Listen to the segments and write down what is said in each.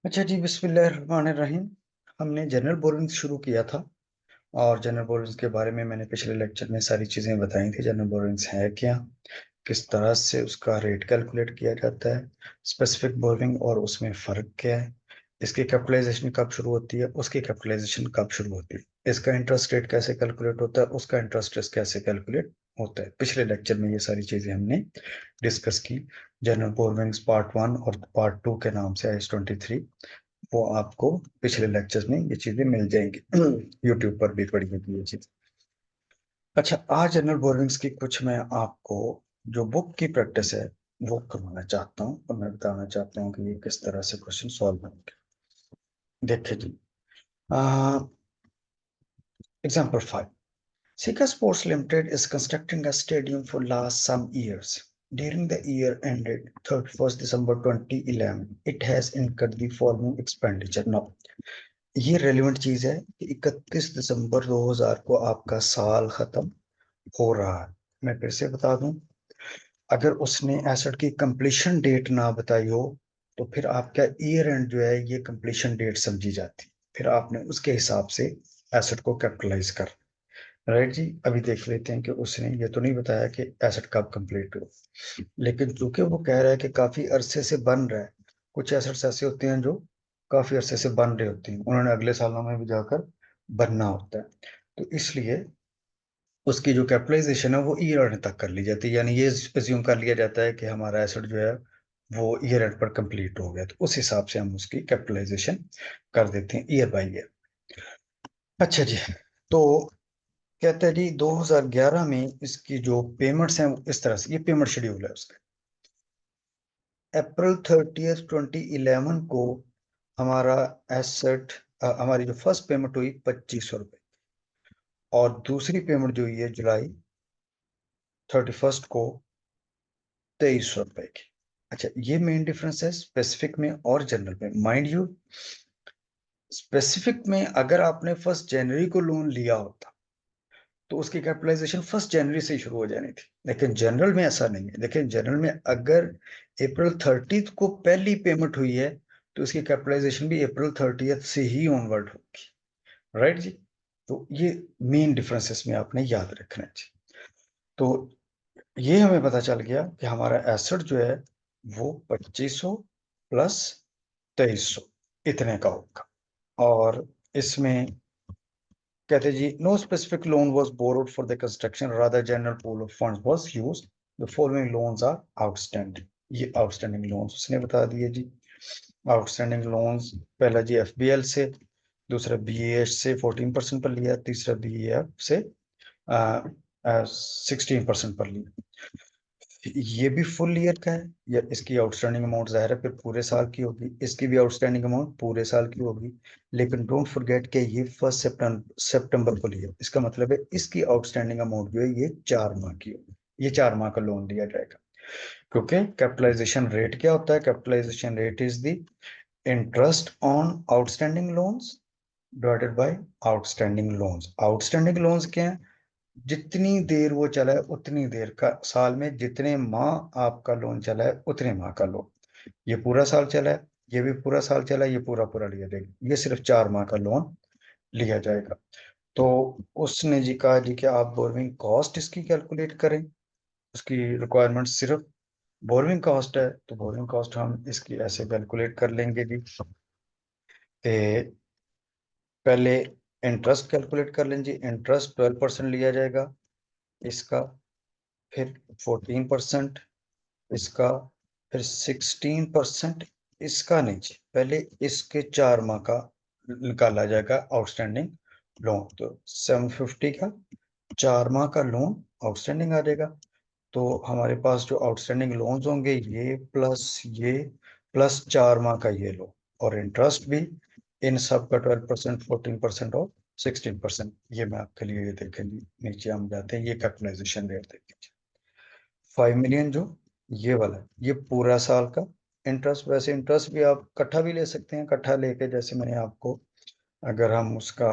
अच्छा जी, बिस्मिल्लाहिर्रहमानिर्रहीम। हमने जनरल बोरिंग्स शुरू किया था और जनरल बोरिंग्स के बारे में मैंने पिछले लेक्चर में सारी चीज़ें बताई थी। जनरल बोरिंग्स है क्या, किस तरह से उसका रेट कैलकुलेट किया जाता है, स्पेसिफिक बोरिंग और उसमें फ़र्क क्या है, इसकी कैपिटलाइजेशन कब शुरू होती है, उसकी कैपिटलाइजेशन कब शुरू होती है, इसका इंटरेस्ट रेट कैसे कैलकुलेट होता है, उसका इंटरेस्ट रेट कैसे कैलकुलेट होता है। पिछले लेक्चर में ये सारी चीज़ें हमने डिस्कस की। जनरल बोरिंग्स पार्ट 1 और पार्ट 2 के नाम से IS-23, वो आपको पिछले लेक्चर्स में ये चीजें मिल जाएंगी। यूट्यूब पर भी पड़ी होगी ये चीज। अच्छा, आज जनरल बोरिंग्स की कुछ मैं आपको जो बुक की प्रैक्टिस है वो करवाना चाहता हूँ और मैं बताना चाहता हूँ कि ये किस तरह से क्वेश्चन सॉल्व होंगे। देखिए जी, example 5। Sika Sports Limited is constructing a stadium for last some years. During the year ended 31st December 2011, it has incurred the following expenditure. Now, ये रेलिवेंट चीज है कि 31 दिसंबर 2000 को आपका साल खत्म हो रहा है। मैं फिर से बता दूं, अगर उसने एसेट की कंप्लीशन डेट ना बताई हो तो फिर आपका ईयर एंड जो है ये कंप्लीशन डेट समझी जाती, फिर आपने उसके हिसाब से एसेट को कैपिटलाइज कर। राइट जी, अभी देख लेते हैं कि उसने ये तो नहीं बताया कि एसेट कब कंप्लीट हो, लेकिन चूंकि वो कह रहा है कि काफी अरसे से बन रहा है, कुछ एसेट्स ऐसे होते हैं जो काफी अरसे से बन रहे होते हैं, उन्होंने अगले सालों में भी जाकर बनना होता है, तो इसलिए उसकी जो कैपिटलाइजेशन है वो ईयर एंड तक कर ली जाती है। यानी ये एज्यूम कर लिया जाता है कि हमारा एसेट जो है वो ईयर एंड पर कंप्लीट हो गया, तो उस हिसाब से हम उसकी कैपिटलाइजेशन कर देते हैं ईयर बाय ईयर। अच्छा जी, तो कहते हैं जी 2011 में इसकी जो पेमेंट्स हैं वो इस तरह से, ये पेमेंट शेड्यूल है उसका। अप्रैल 30 2011 को हमारा एसेट, हमारी जो फर्स्ट पेमेंट हुई 2500 रुपये, और दूसरी पेमेंट जो हुई है जुलाई 31 को 2300 रुपये की। अच्छा, ये मेन डिफरेंस है स्पेसिफिक में और जनरल में। माइंड यू, स्पेसिफिक में अगर आपने 1 जनवरी को लोन लिया होता तो उसकी कैपिटलाइजेशन 1 जनवरी से ही शुरू हो जानी थी, लेकिन जनरल में ऐसा नहीं है। लेकिन जनरल में अगर April 30 को पहली पेमेंट हुई है तो उसकी कैपिटलाइजेशन भी April 30 से ही ऑनवर्ड होगी। राइट जी, तो ये मेन डिफरेंसेस में आपने याद रखना है जी। तो ये हमें पता चल गया कि हमारा एसेट जो है वो 2500 प्लस 2300 इतने का होगा। और इसमें कहते जी, no specific loan was borrowed for the construction, rather general pool of funds was used, the following loans are outstanding. ये आउटस्टैंडिंग लोन्स उसने बता दिए जी। आउटस्टैंडिंग लोन्स, पहला जी FBL से, दूसरा BEH से 14% पर लिया, तीसरा BEF से 16% पर लिया। ये भी फुल ईयर का है, या इसकी आउटस्टैंडिंग अमाउंट जाहिर है फिर पूरे साल की होगी, इसकी भी आउटस्टैंडिंग अमाउंट पूरे साल की होगी। लेकिन डोंट फॉरगेट कि ये 1 सितंबर को लिया, इसका मतलब है इसकी आउटस्टैंडिंग अमाउंट जो है ये 4 माह की होगी, ये 4 माह का लोन लिया जाएगा। क्योंकि कैपिटलाइजेशन रेट क्या होता है? Capitalization rate is the interest on outstanding loans divided by outstanding loans. Outstanding loans क्या है? जितनी देर वो चला है उतनी देर का, साल में जितने माह आपका लोन चला है उतने माह का लोन। ये पूरा साल चला है, ये भी पूरा साल चला है, ये पूरा पूरा लिया जाएगा, ये सिर्फ 4 माह का लोन लिया जाएगा। तो उसने जी कहा जी कि आप बोरविंग कॉस्ट इसकी कैलकुलेट करें, उसकी रिक्वायरमेंट सिर्फ बोरविंग कॉस्ट है, तो बोरविंग कॉस्ट हम इसकी ऐसे कैलकुलेट कर लेंगे जी कि पहले इंटरेस्ट कैलकुलेट कर लें जी। इंटरेस्ट 12% लिया जाएगा इसका, फिर 14% इसका, फिर 16% इसका। नहीं जी, पहले इसके 4 माह का निकाला जाएगा आउटस्टैंडिंग लोन, तो 750 का 4 माह का लोन आउटस्टैंडिंग आ जाएगा। तो हमारे पास जो आउटस्टैंडिंग लोन्स होंगे ये प्लस 4 माह का ये लोन, और इंटरेस्ट भी इन सब का 12%, 14% और 16%। ये मैं आपके लिए ये देखेंगे, नीचे हम जाते हैं, ये कैपिटलाइजेशन रेट देखेंगे। 5 मिलियन जो ये वाला है, ये पूरा साल का इंटरेस्ट। वैसे इंटरेस्ट भी आप इकट्ठा भी ले सकते हैं, इकट्ठा लेके जैसे मैंने आपको, अगर हम उसका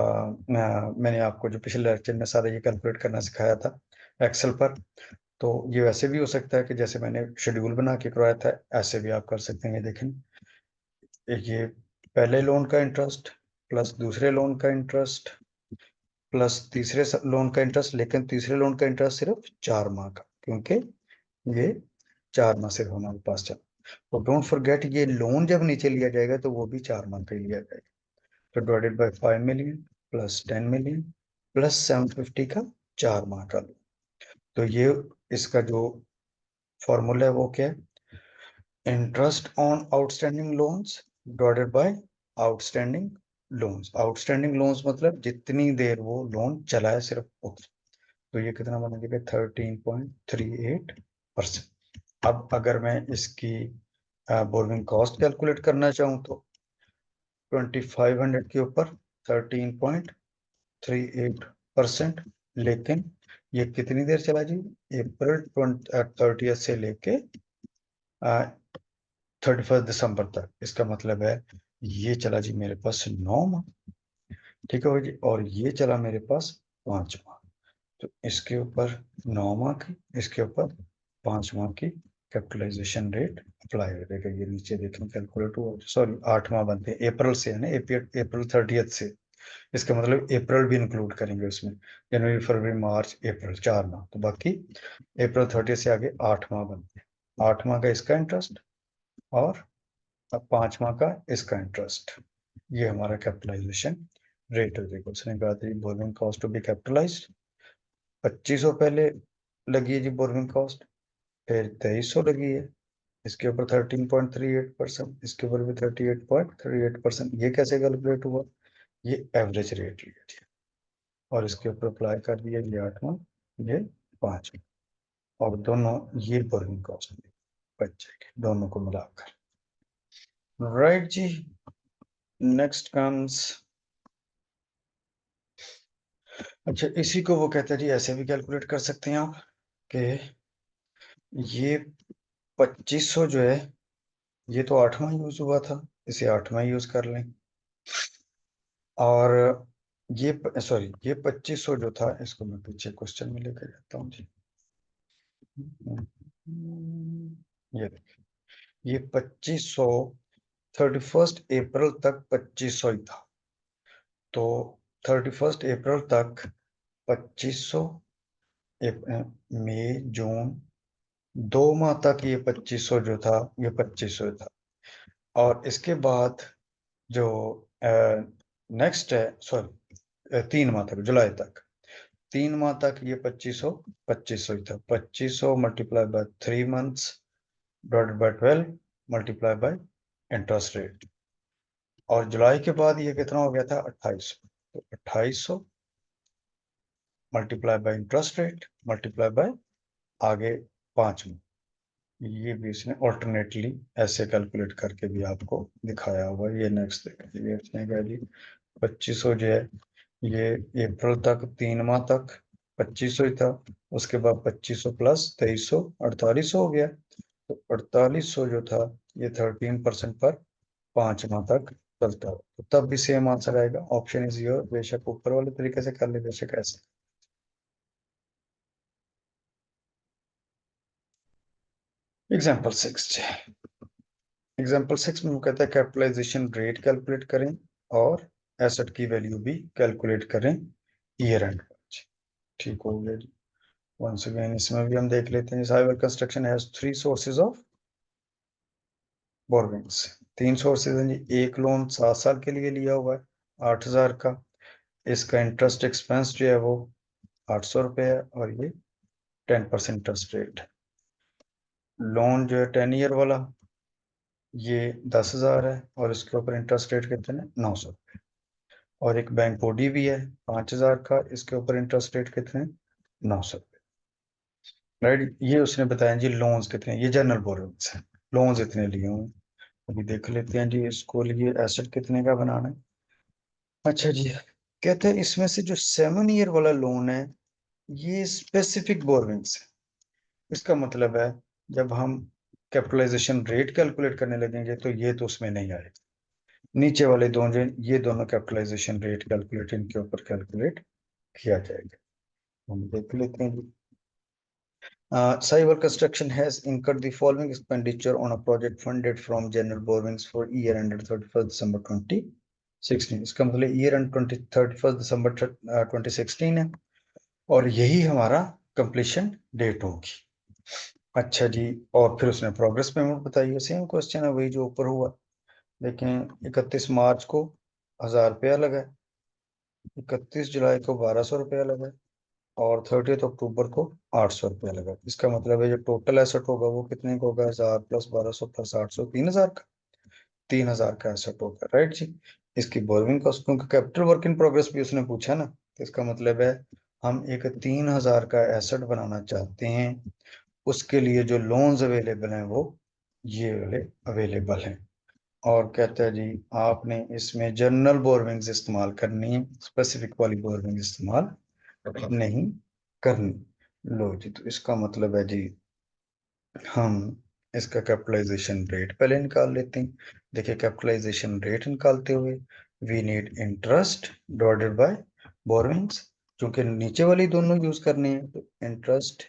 मैंने आपको जो पिछले लेक्चर में सारा ये कैलकुलेट करना सिखाया था एक्सेल पर, तो ये वैसे भी हो सकता है कि जैसे मैंने शेड्यूल बना के करवाया था ऐसे भी आप कर सकते हैं। ये देखें, ये पहले लोन का इंटरेस्ट प्लस दूसरे लोन का इंटरेस्ट प्लस तीसरे लोन का इंटरेस्ट, लेकिन तीसरे लोन का इंटरेस्ट सिर्फ 4 माह का, क्योंकि ये 4 माह सिर्फ हमारे पास चल। तो डोंट फॉरगेट, ये लोन जब नीचे लिया जाएगा तो वो भी 4 माह का ही लिया जाएगा। तो divided by 5 million plus 10 million plus 750 का 4 माह का लोन। तो ये इसका जो फॉर्मूला है वो क्या है? Interest on outstanding loans divided by outstanding loans. Outstanding loans मतलब जितनी देर वो लोन चला है सिर्फ उतना। तो ये कितना बनेगा? 13.38%। अब अगर मैं इसकी बोर्विंग कॉस्ट कैलकुलेट करना चाहूँ तो 2500 के ऊपर 13.38%। लेकिन ये कितनी देर चला जी? अप्रैल 30 से लेके 31 दिसंबर तक। इसका मतलब है ये चला जी मेरे पास 9 माह। ठीक है भाई जी, और ये चला मेरे पास 5 माह। तो इसके ऊपर 9 माह की, इसके ऊपर 5 माह की कैपिटलाइजेशन रेट अप्लाई हो जाएगा। ये नीचे देखें कैलकुलेट हुआ, सॉरी 8 माह बनते हैं अप्रैल से, है ना, अप्रैल 30 से। इसका मतलब अप्रैल भी इंक्लूड करेंगे उसमें, जनवरी फरवरी मार्च अप्रैल 4 माह, तो बाकी अप्रैल 30 से आगे 8 माह बनते हैं। 8 माह का इसका इंटरेस्ट और अब 5 माह का इसका इंटरेस्ट। ये हमारा कैपिटलाइजेशन रेट हो जाएगा। उसने कहा था borrowing cost to be capitalised 2500 पहले लगी है जी बोर्विंग कॉस्ट, फिर 2300 लगी है, इसके ऊपर 13.38%, इसके ऊपर भी 38.38%। ये कैसे कैलकुलेट हुआ? ये एवरेज रेट लिया जी, और इसके ऊपर अप्लाई कर दिया ये 8 माह, ये 5 माह, और दोनों ये बोर्विंग कॉस्ट बच जाएगी दोनों को मिलाकर। राइट जी। नेक्स्ट कम्स, अच्छा इसी को वो कहते हैं जी, ऐसे भी कैलकुलेट कर सकते हैं आप कि ये 2500 जो है ये तो 8 माह यूज हुआ था, इसे 8 माह यूज कर लें। और ये सॉरी ये 2500 जो था, इसको मैं पीछे क्वेश्चन में लेकर जाता हूँ जी। ये देखिए, ये 2500 31 अप्रैल तक 2500 ही था। तो 31 अप्रैल तक 2500, मई जून 2 माह तक ये 2500 जो था ये 2500 था। और इसके बाद जो नेक्स्ट है, सॉरी 3 माह तक, जुलाई तक 3 माह तक ये 2500 ही था। 2500 multiply by 3 months divided by 12 multiply by interest rate. और जुलाई के बाद ये कितना हो गया था? 2800। तो 2800 multiply by interest rate multiply by आगे 5 माह। ये भी इसने ऑल्टरनेटली ऐसे कैलकुलेट करके भी आपको दिखाया हुआ। ये नेक्स्ट देखिए, इसने कहा जी 2500 जो है ये अप्रैल तक 3 माह तक 2500 ही था। उसके बाद 2500 प्लस 2300 4800 हो गया। तो 4800 जो था ये 13% पर 5 माह तक चलता है। तो तब भी सेम आंसर आएगा। Option is your. बेशक ऊपर वाले तरीके से कर ले, बेशक ऐसे। एग्जाम्पल 6, एग्जाम्पल 6 में वो कहता है कैपिटलाइजेशन रेट कैलकुलेट करें और एसेट की वैल्यू भी कैलकुलेट करें ईयर एंड पर। ठीक हो गया जी। वंस अगेन इसमें भी हम देख लेते हैं। Cyber construction has 3 sources of borrowings. 3 sources हैं जी। एक लोन 7 साल के लिए लिया हुआ है 8000 का, इसका इंटरेस्ट एक्सपेंस जो है वो 800 रुपये है, और ये 10% इंटरेस्ट रेट। लोन जो है 10 ईयर वाला ये 10,000 है, और इसके ऊपर इंटरेस्ट रेट कितने? 900। और एक बैंक ओडी भी है 5,000 का, इसके ऊपर इंटरेस्ट रेट कितने? 900। राइट, ये उसने बताया जी लोन्स कितने, ये जनरल बोरोइंग्स हैं, लोन्स इतने लिए हुए। अभी देख लेते हैं जी इसको लिए एसेट कितने का बनाना है। अच्छा जी, कहते हैं इसमें से जो 7 ईयर वाला लोन है ये स्पेसिफिक बोरोइंग्स है। इसका मतलब है जब हम कैपिटलाइजेशन रेट कैलकुलेट करने लगेंगे तो ये तो उसमें नहीं आएगा। नीचे वाले दोनों, ये दोनों कैपिटलाइजेशन रेट कैलकुलेट, इनके ऊपर कैलकुलेट किया जाएगा। हम देख लेते हैं जी। Cyber Construction has incurred the following expenditure on a project funded from general borrowings for year ended 31st December 2016. इसका मतलब ईयर एंड 31st दिसंबर 2016 है और यही हमारा कंप्लीशन डेट होगी। अच्छा जी, और फिर उसने प्रोग्रेस पेमेंट बताई है, सेम क्वेश्चन है वही जो ऊपर हुआ। देखें 31 मार्च को 1000 रुपया लगा, 31 जुलाई को 1200 रुपया लगा और 30 अक्टूबर को 800 रुपया लगा। इसका मतलब है जो टोटल एसेट होगा वो कितने का होगा, 1000 + 1200 + 800, 3000 का, 3000 का एसेट होगा, राइट जी। इसकी बोर्विंग कॉस्ट, क्योंकि कैपिटल वर्क इन प्रोग्रेस भी उसने पूछा ना, तो इसका मतलब है हम एक 3000 का एसेट बनाना चाहते हैं, उसके लिए जो लोन्स अवेलेबल हैं वो ये वाले अवेलेबल हैं। और कहता है जी आपने इसमें जनरल बोर्विंग्स इस्तेमाल करनी है, स्पेसिफिक वाली बोर्विंग इस्तेमाल नहीं करनी। लो जी, तो इसका मतलब है जी हम इसका कैपिटलाइजेशन रेट पहले निकाल लेते हैं। देखिए कैपिटलाइजेशन रेट निकालते हुए we need interest divided by borrowings, क्योंकि नीचे वाली दोनों यूज करनी है, तो इंटरेस्ट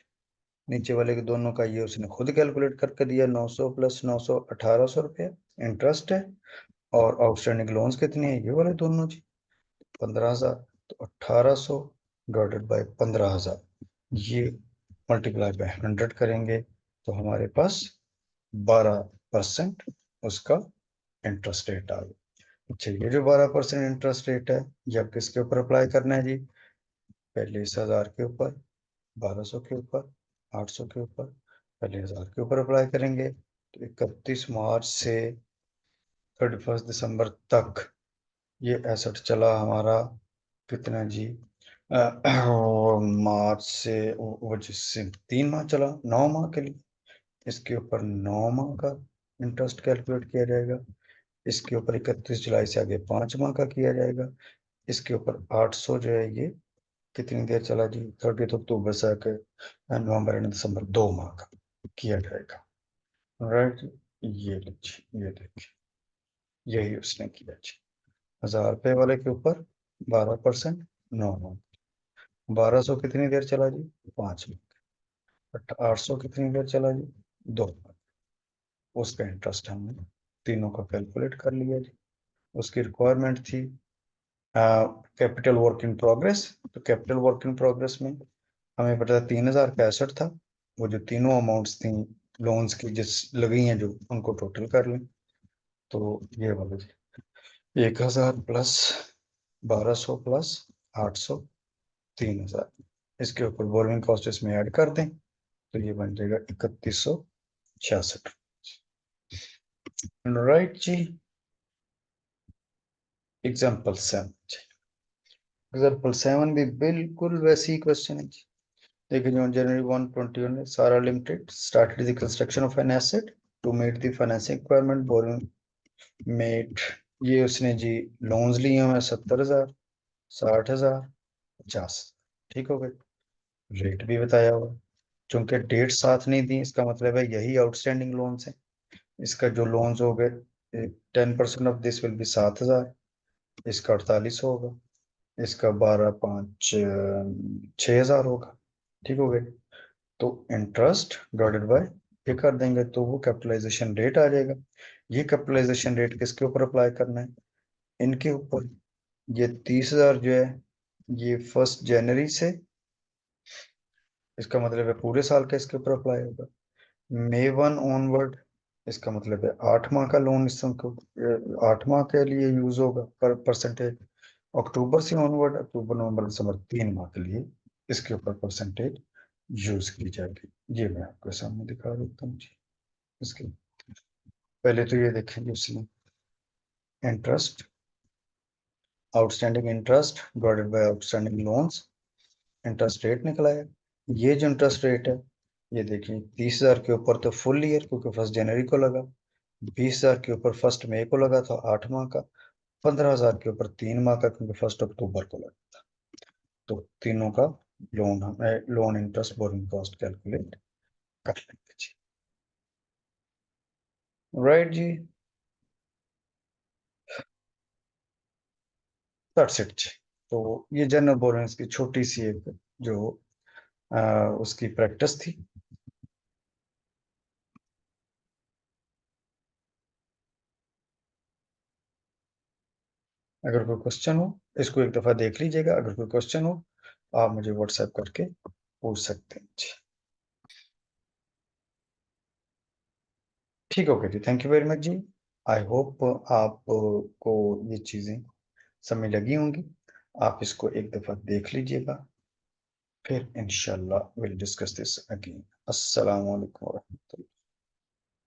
नीचे वाले के दोनों का ये उसने खुद कैलकुलेट करके दिया, 900 + 900 1800 रुपया इंटरेस्ट है। और आउटस्टैंडिंग लोन्स कितने हैं, ये वाले दोनों जी 15,000, तो 1800 डिवाइडेड बाय 15,000, ये मल्टीप्लाई बाय 100 करेंगे तो हमारे पास 12% उसका इंटरेस्ट रेट आ गया। अच्छा, ये जो 12% इंटरेस्ट रेट है ये अब किसके ऊपर अप्लाई करना है जी, पहले इस 1000 के ऊपर, 1200 के ऊपर, 800 के ऊपर, पहले 1000 के ऊपर अप्लाई करेंगे। तो 31 मार्च से 31 दिसंबर तक ये एसेट चला हमारा कितना जी, मार्च से वो जिससे 3 माह चला, 9 माह के लिए इसके ऊपर 9 माह का इंटरेस्ट कैलकुलेट किया जाएगा। इसके ऊपर 31 जुलाई से आगे 5 माह का किया जाएगा। इसके ऊपर 800 जो है ये कितनी देर चला जी, 30 अक्टूबर से आके नवंबर एंड दिसंबर 2 माह का किया जाएगा, राइट। ये लीजिए, ये देखिए यही उसने किया जी। 1000 रुपये वाले के ऊपर 12%, 9 माह, 1200 कितनी देर चला जी, 5 माह, 800 कितनी देर चला जी, 2 माह, उसका इंटरेस्ट हमने तीनों का कैलकुलेट कर लिया जी। उसकी रिक्वायरमेंट थी कैपिटल वर्क इन प्रोग्रेस, तो कैपिटल वर्क इन प्रोग्रेस में हमें पता था 3000 का एसेट था, वो जो तीनों अमाउंट्स थी लोन्स की जिस लगी हैं जो उनको टोटल कर लें, तो ये वाले जी 1000 + 1200 + 800, 3000, इसके ऊपर बोरिंग कॉस्ट इसमें ऐड कर दें तो ये बन जाएगा 3166, राइट जी। एग्जाम्पल 7, एग्जाम्पल 7 भी बिल्कुल वैसी क्वेश्चन है जी। देखिए on January 1, 2021, Sara Limited started the construction of an asset to meet the financing requirement borrowing made। ये उसने जी लोन्स लिए हुए 70,000, 60,000, 50, ठीक हो गए। रेट भी बताया हुआ, चूंकि डेट साथ नहीं दी इसका मतलब है यही आउटस्टैंडिंग लोन्स है। इसका जो लोन्स हो गए 10% ऑफ दिस विल बी 7,000, इसका 48 होगा, इसका 12, 5, 6,000 होगा, ठीक हो गए। तो इंटरेस्ट डिवाइडेड बाय ये कर देंगे तो वो कैपिटलाइजेशन रेट आ जाएगा। ये कैपिटलाइजेशन रेट किसके ऊपर अप्लाई करना है, इनके ऊपर। ये 30,000 जो है ये 1 जनवरी से, इसका मतलब है पूरे साल का इसके ऊपर अप्लाई होगा। May 1 ऑनवर्ड, इसका मतलब है 8 माह का लोन इसको 8 माह के लिए यूज होगा पर परसेंटेज। अक्टूबर से ऑनवर्ड, अक्टूबर नवंबर दिसंबर 3 माह के लिए इसके ऊपर परसेंटेज यूज की जाएगी। ये मैं आपके सामने दिखा देता हूँ जी। इसके पहले तो ये देखेंगे उसने interest, outstanding interest divided by outstanding loans, interest rate निकला है। ये जो इंटरेस्ट रेट है ये देखिए 30,000 के ऊपर तो फुल ईयर क्योंकि 1 जनवरी को लगा, 20,000 के ऊपर 1 मई को लगा था 8 माह का, 15,000 के ऊपर 3 माह का क्योंकि 1 अक्टूबर को लगा था। तो तीनों का लोन हमें loan interest borrowing cost calculate कर लेंगे जी, राइट जी। दैट्स इट जी। तो ये जनरल बोरिंग्स की छोटी सी एक जो उसकी प्रैक्टिस थी, अगर कोई क्वेश्चन हो, इसको एक दफ़ा देख लीजिएगा, अगर कोई क्वेश्चन हो, आप मुझे व्हाट्सएप करके पूछ सकते हैं। जी, ठीक है, ओके जी, थैंक यू वेरी मच जी। आई होप आपको ये चीज़ें समय लगी होंगी। आप इसको एक दफ़ा देख लीजिएगा, फिर इंशाल्लाह विल डिस्कस दिस अगेन। अस्सलाम वालेकुम।